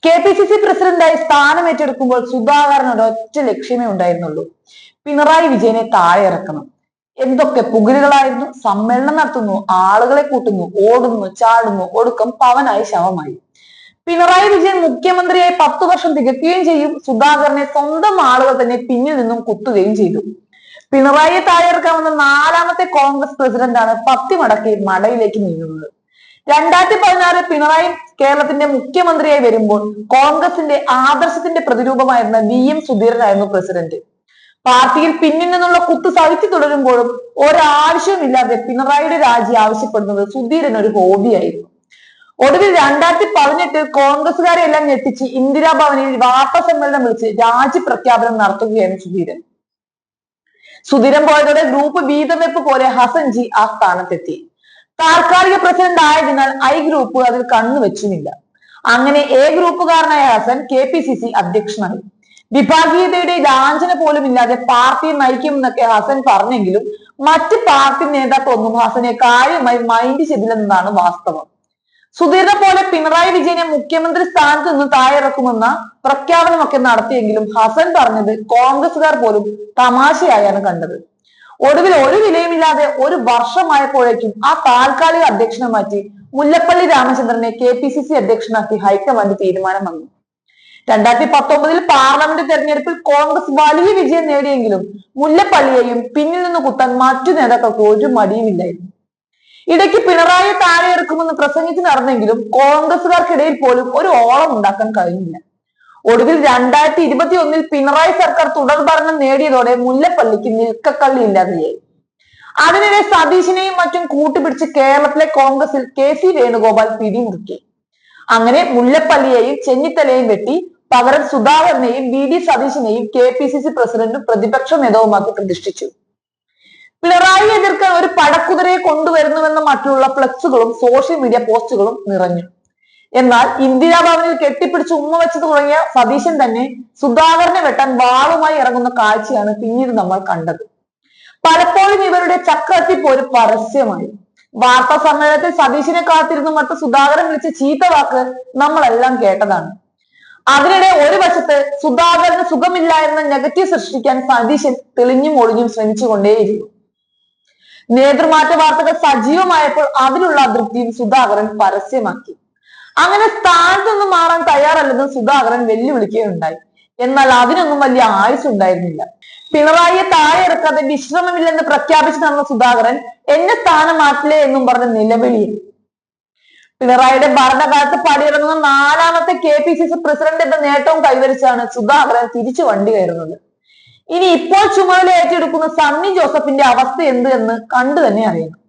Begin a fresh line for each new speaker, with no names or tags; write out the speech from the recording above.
KPCC പ്രസിഡന്റായി സ്ഥാനം ഏറ്റെടുക്കുമ്പോൾ സുധാകരൻ ഒരൊറ്റ ലക്ഷ്യമേ ഉണ്ടായിരുന്നുള്ളൂ: പിണറായി വിജയനെ താഴെ ഇറക്കണം. എന്തൊക്കെ പുകിലുകളായിരുന്നു! സമ്മേളനം നടത്തുന്നു, ആളുകളെ കൂട്ടുന്നു, ഓടുന്നു, ചാടുന്നു, ഒടുക്കം പവനായി ശവമായി. പിണറായി വിജയൻ മുഖ്യമന്ത്രിയായി 10 വർഷം തികയ്ക്കുകയും ചെയ്യും. സുധാകരനെ സ്വന്തം ആളുകൾ തന്നെ പിന്നിൽ നിന്നും കുത്തുകയും ചെയ്തു. പിണറായിയെ താഴെ ഇറക്കാമെന്ന 4ാമത്തെ കോൺഗ്രസ് പ്രസിഡന്റാണ് പത്തി മടക്കി മടയിലേക്ക് നീങ്ങുന്നത്. 2016 പിണറായി കേരളത്തിന്റെ മുഖ്യമന്ത്രിയായി വരുമ്പോൾ കോൺഗ്രസിന്റെ ആദർശത്തിന്റെ പ്രതിരൂപമായിരുന്ന VM സുധീരനായിരുന്നു പ്രസിഡന്റ്. പാർട്ടിയിൽ പിന്നിൽ നിന്നുള്ള കുത്ത് സഹിച്ചു തുടരുമ്പോഴും ഒരാവശ്യവുമില്ലാതെ പിണറായിയുടെ രാജി ആവശ്യപ്പെടുന്നത് സുധീരൻ ഒരു ഹോബിയായിരുന്നു. ഒടുവിൽ 2018 കോൺഗ്രസുകാരെ എല്ലാം ഞെട്ടിച്ച് ഇന്ദിരാഭവനിൽ വാർത്താ സമ്മേളനം വിളിച്ച് രാജി പ്രഖ്യാപനം നടത്തുകയാണ് സുധീരൻ. സുധീരൻ പോയതോടെ ഗ്രൂപ്പ് വീതം വെപ്പ് പോലെ ഹസൻജി ആ സ്ഥാനത്തെത്തി. താൽക്കാലിക പ്രസിഡന്റ് ആയതിനാൽ I ഗ്രൂപ്പ് അതിൽ കണ്ണുവെച്ചുമില്ല. അങ്ങനെ A ഗ്രൂപ്പുകാരനായ ഹസൻ KPCC അധ്യക്ഷനായി. വിഭാഗീയതയുടെ ലാഞ്ചന പോലും ഇല്ലാതെ പാർട്ടിയെ നയിക്കുമെന്നൊക്കെ ഹസൻ പറഞ്ഞെങ്കിലും മറ്റ് പാർട്ടി നേതാക്കളൊന്നും ഹസനെ കാര്യമായി മൈൻഡ് ചെയ്തില്ലെന്നതാണ് വാസ്തവം. സുധീരനെ പോലെ പിണറായി വിജയനെ മുഖ്യമന്ത്രി സ്ഥാനത്ത് നിന്ന് താഴെയിറക്കുമെന്ന പ്രഖ്യാപനമൊക്കെ നടത്തിയെങ്കിലും ഹസൻ പറഞ്ഞത് കോൺഗ്രസുകാർ പോലും തമാശയായാണ് കണ്ടത്. ഒടുവിൽ ഒരു വിലയുമില്ലാതെ 1 വർഷമായപ്പോഴേക്കും ആ താൽക്കാലിക അധ്യക്ഷനെ മാറ്റി മുല്ലപ്പള്ളി രാമചന്ദ്രനെ KPCC അധ്യക്ഷനാക്കി ഹൈക്കമാൻഡ് തീരുമാനം വന്നു. 2019 പാർലമെന്റ് തെരഞ്ഞെടുപ്പിൽ കോൺഗ്രസ് വലിയ വിജയം നേടിയെങ്കിലും മുല്ലപ്പള്ളിയെയും പിന്നിൽ നിന്ന് കുത്താൻ മറ്റു നേതാക്കൾക്ക് ഒരു മടിയുമില്ലായിരുന്നു. ഇടയ്ക്ക് പിണറായിയെ താഴെ ഇറക്കുമെന്ന് പ്രസംഗിച്ച് നടന്നെങ്കിലും കോൺഗ്രസുകാർക്കിടയിൽ പോലും ഒരു ഓളം ഉണ്ടാക്കാൻ കഴിഞ്ഞില്ല. ഒടുവിൽ 2021 പിണറായി സർക്കാർ തുടർ ഭരണം നേടിയതോടെ മുല്ലപ്പള്ളിക്ക് നിൽക്കക്കള്ളി ഇല്ലാതെയായി. അതിനിടെ സതീശനെയും മറ്റും കൂട്ടുപിടിച്ച് കേരളത്തിലെ കോൺഗ്രസിൽ KC വേണുഗോപാൽ പിടിമുറുക്കി. അങ്ങനെ മുല്ലപ്പള്ളിയെയും ചെന്നിത്തലയും വെട്ടി പകരം സുധാകരനെയും VD സതീശനെയും KPCC പ്രസിഡന്റും പ്രതിപക്ഷ നേതാവുമാക്കി പ്രതിഷ്ഠിച്ചു. പിണറായി എതിർക്കാൻ ഒരു പടക്കുതിരയെ കൊണ്ടുവരുന്നുവെന്ന മറ്റുള്ള ഫ്ലെക്സുകളും സോഷ്യൽ മീഡിയ പോസ്റ്റുകളും നിറഞ്ഞു. എന്നാൽ ഇന്ദിരാഭവനിൽ കെട്ടിപ്പിടിച്ച് ഉമ്മ വെച്ച് തുടങ്ങിയ സതീശൻ തന്നെ സുധാകരനെ വെട്ടാൻ വാളുമായി ഇറങ്ങുന്ന കാഴ്ചയാണ് പിന്നീട് നമ്മൾ കണ്ടത്. പലപ്പോഴും ഇവരുടെ ചക്രത്തിപ്പോര് പരസ്യമായി. വാർത്താ സമ്മേളനത്തിൽ സതീശനെ കാത്തിരുന്നു മറ്റ് സുധാകരൻ വിളിച്ച ചീത്ത വാക്ക് നമ്മളെല്ലാം കേട്ടതാണ്. അതിനിടെ ഒരു വശത്ത് സുധാകരന് സുഖമില്ലായിരുന്ന നെഗറ്റീവ് സൃഷ്ടിക്കാൻ സതീശൻ തെളിഞ്ഞും ഒളിഞ്ഞും ശ്രമിച്ചുകൊണ്ടേയിരുന്നു. നേതൃമാറ്റ വാർത്തകൾ സജീവമായപ്പോൾ അതിലുള്ള അതൃപ്തിയും സുധാകരൻ പരസ്യമാക്കി. അങ്ങനെ സ്ഥാനത്ത് നിന്ന് മാറാൻ തയ്യാറല്ലെന്ന് സുധാകരൻ വെല്ലുവിളിക്കുകയുണ്ടായി. എന്നാൽ അതിനൊന്നും വലിയ ആയുസ് ഉണ്ടായിരുന്നില്ല. പിണറായിയെ താഴെ ഇറക്കാതെ വിശ്രമമില്ലെന്ന് പ്രഖ്യാപിച്ചു നടന്ന സുധാകരൻ എന്നെ സ്ഥാനം മാറ്റില്ലേ എന്നും പറഞ്ഞ് നിലവിളിയായി. പിണറായിയുടെ ഭരണകാലത്ത് പടിയിറങ്ങുന്ന 4ാമത്തെ KPCC പ്രസിഡന്റ് എന്ന നേട്ടവും കൈവരിച്ചാണ് സുധാകരൻ തിരിച്ചു വണ്ടി കയറുന്നത്. ഇനി ഇപ്പോൾ ചുമതല ഏറ്റെടുക്കുന്ന സണ്ണി ജോസഫിന്റെ അവസ്ഥ എന്ത് എന്ന് കണ്ടു തന്നെ അറിയണം.